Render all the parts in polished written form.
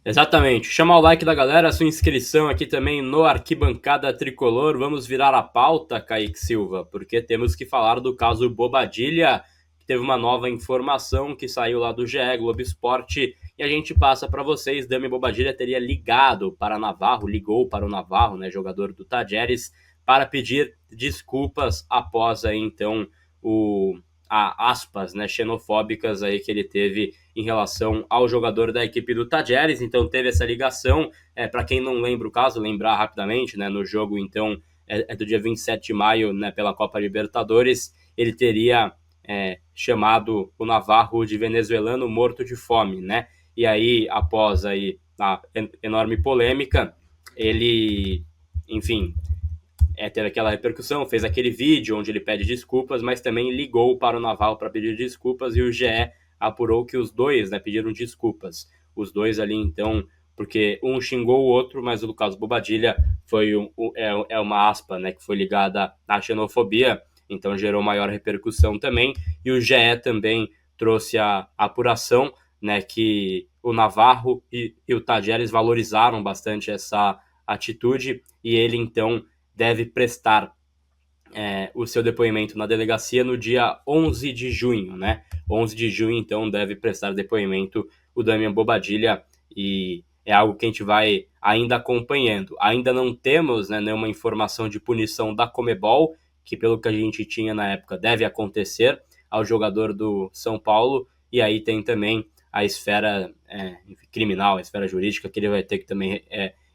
Exatamente. Chama o like da galera, sua inscrição aqui também no Arquibancada Tricolor. Vamos virar a pauta, Kaique Silva, porque temos que falar do caso Bobadilha, que teve uma nova informação que saiu lá do GE Globo Esporte, e a gente passa para vocês. Dami Bobadilha teria ligado para Navarro, ligou para o Navarro, né, jogador do Tajeres, para pedir desculpas após aí, então, aspas, né, xenofóbicas aí que ele teve em relação ao jogador da equipe do Tajeres. Então teve essa ligação. Para quem não lembra o caso, lembrar rapidamente, né, no jogo então do dia 27 de maio, né, pela Copa Libertadores, ele teria chamado o Navarro de venezuelano morto de fome, né? E aí, após aí a enorme polêmica, ele, enfim, teve aquela repercussão, fez aquele vídeo onde ele pede desculpas, mas também ligou para o Navarro para pedir desculpas, e o GE apurou que os dois, né, pediram desculpas. Os dois ali, então, porque um xingou o outro, mas o caso Bobadilha foi uma aspa, né, que foi ligada à xenofobia, então gerou maior repercussão também, e o GE também trouxe a apuração, né, que o Navarro e o Tajeres valorizaram bastante essa atitude, e ele, então, deve prestar o seu depoimento na delegacia no dia 11 de junho, né? 11 de junho, então, deve prestar depoimento o Damian Bobadilha, e é algo que a gente vai ainda acompanhando. Ainda não temos, né, nenhuma informação de punição da Comebol, que pelo que a gente tinha na época deve acontecer ao jogador do São Paulo, e aí tem também a esfera criminal, a esfera jurídica, que ele vai ter que também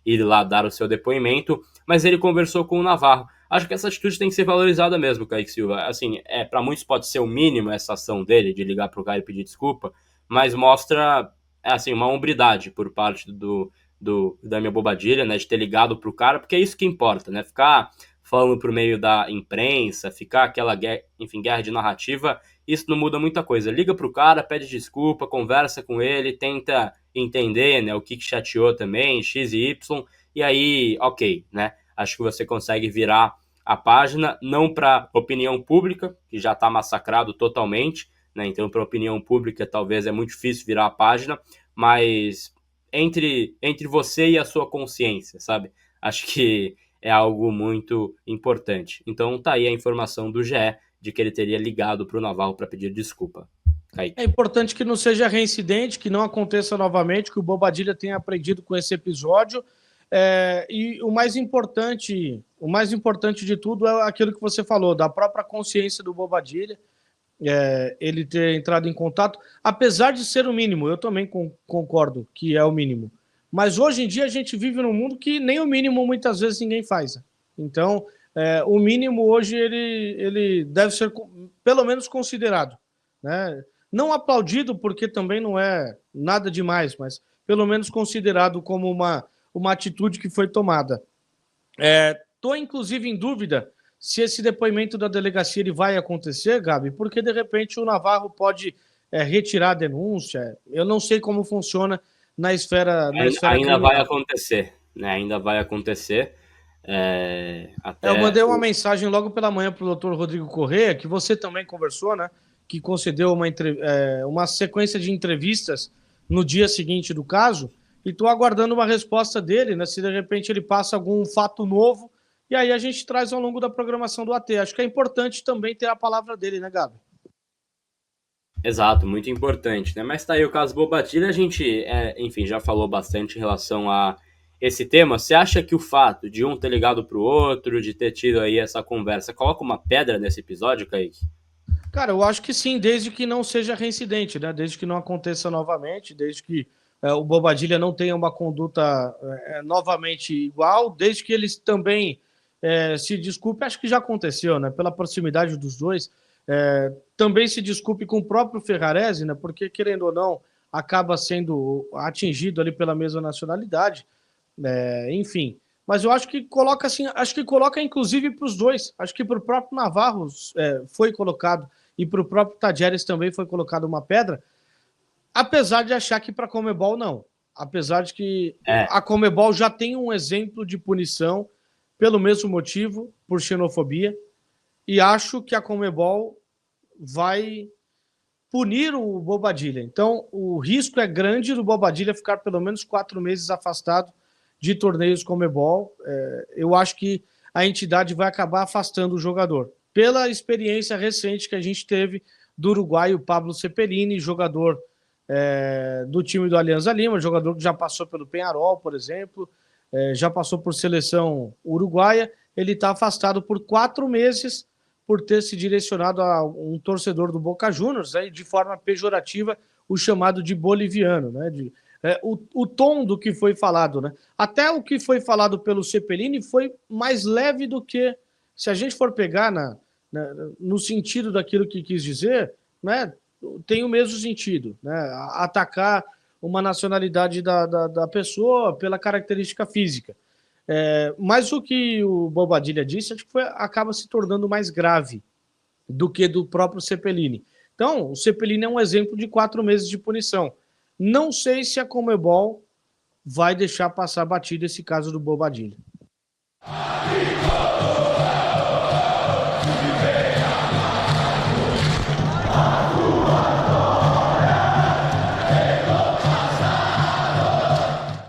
ir lá dar o seu depoimento, mas ele conversou com o Navarro. Acho que essa atitude tem que ser valorizada mesmo, Kaique Silva. Assim, para muitos pode ser o mínimo essa ação dele, de ligar pro cara e pedir desculpa, mas mostra, assim, uma hombridade por parte da minha Bobadilha, né, de ter ligado pro cara, porque é isso que importa, né, ficar falando por meio da imprensa, ficar aquela, enfim, guerra de narrativa, isso não muda muita coisa. Liga pro cara, pede desculpa, conversa com ele, tenta entender, né, o que chateou também, X e Y, e aí, ok, né, acho que você consegue virar a página, não para opinião pública, que já está massacrado totalmente, né? Então, para opinião pública, talvez é muito difícil virar a página, mas entre você e a sua consciência, sabe? Acho que é algo muito importante. Então, tá aí a informação do GE de que ele teria ligado para o Navarro para pedir desculpa. É Kaique. importante que não seja reincidente, que não aconteça novamente, que o Bobadilha tenha aprendido com esse episódio. E o mais importante de tudo é aquilo que você falou, da própria consciência do Bobadilha, ele ter entrado em contato, apesar de ser o mínimo, eu também concordo que é o mínimo. Mas hoje em dia a gente vive num mundo que nem o mínimo muitas vezes ninguém faz. Então, o mínimo hoje ele deve ser pelo menos considerado, né? Não aplaudido, porque também não é nada demais, mas pelo menos considerado como uma atitude que foi tomada. Estou, inclusive, em dúvida se esse depoimento da delegacia ele vai acontecer, Gabi, porque, de repente, o Navarro pode retirar a denúncia. Eu não sei como funciona na esfera Ainda vai criminal. acontecer, né? Ainda vai acontecer. Eu Até mandei uma mensagem logo pela manhã para o doutor Rodrigo Corrêa, que você também conversou, né? Que concedeu uma sequência de entrevistas no dia seguinte do caso, e estou aguardando uma resposta dele, né? Se de repente ele passa algum fato novo, e aí a gente traz ao longo da programação do AT. Acho que é importante também ter a palavra dele, né, Gabi? Exato, muito importante, né? Mas tá aí o caso Bobadilha, a gente, enfim, já falou bastante em relação a esse tema. Você acha que o fato de um ter ligado pro outro, de ter tido aí essa conversa, coloca uma pedra nesse episódio, Kaique? Cara, eu acho que sim, desde que não seja reincidente, né? Desde que não aconteça novamente, desde que o Bobadilha não tenha uma conduta novamente igual, desde que eles também se desculpe, acho que já aconteceu, né? Pela proximidade dos dois, também se desculpe com o próprio Ferrarese, né? Porque, querendo ou não, acaba sendo atingido ali pela mesma nacionalidade, enfim. Mas eu acho que coloca assim, acho que coloca inclusive para os dois. Acho que para o próprio Navarro foi colocado e para o próprio Tajeres também foi colocada uma pedra, apesar de achar que para a Comebol não. Apesar de que É, a Comebol já tem um exemplo de punição pelo mesmo motivo, por xenofobia, e acho que a Comebol vai punir o Bobadilla. Então, o risco é grande do Bobadilla ficar pelo menos 4 meses afastado de torneios Conmebol. Eu acho que a entidade vai acabar afastando o jogador. Pela experiência recente que a gente teve do uruguaio Pablo Cepelini, jogador do time do Alianza Lima, jogador que já passou pelo Peñarol, por exemplo, já passou por seleção uruguaia. Ele está afastado por 4 meses por ter se direcionado a um torcedor do Boca Juniors, de forma pejorativa, o chamado de boliviano, né? O tom do que foi falado, né? Até o que foi falado pelo Cepelini foi mais leve do que, se a gente for pegar no sentido daquilo que quis dizer, né? Tem o mesmo sentido, né? Atacar uma nacionalidade da pessoa pela característica física. Mas o que o Bobadilla disse, acho que acaba se tornando mais grave do que do próprio Cepelini. Então, o Cepelini é um exemplo de 4 meses de punição. Não sei se a Conmebol vai deixar passar batido esse caso do Bobadilla.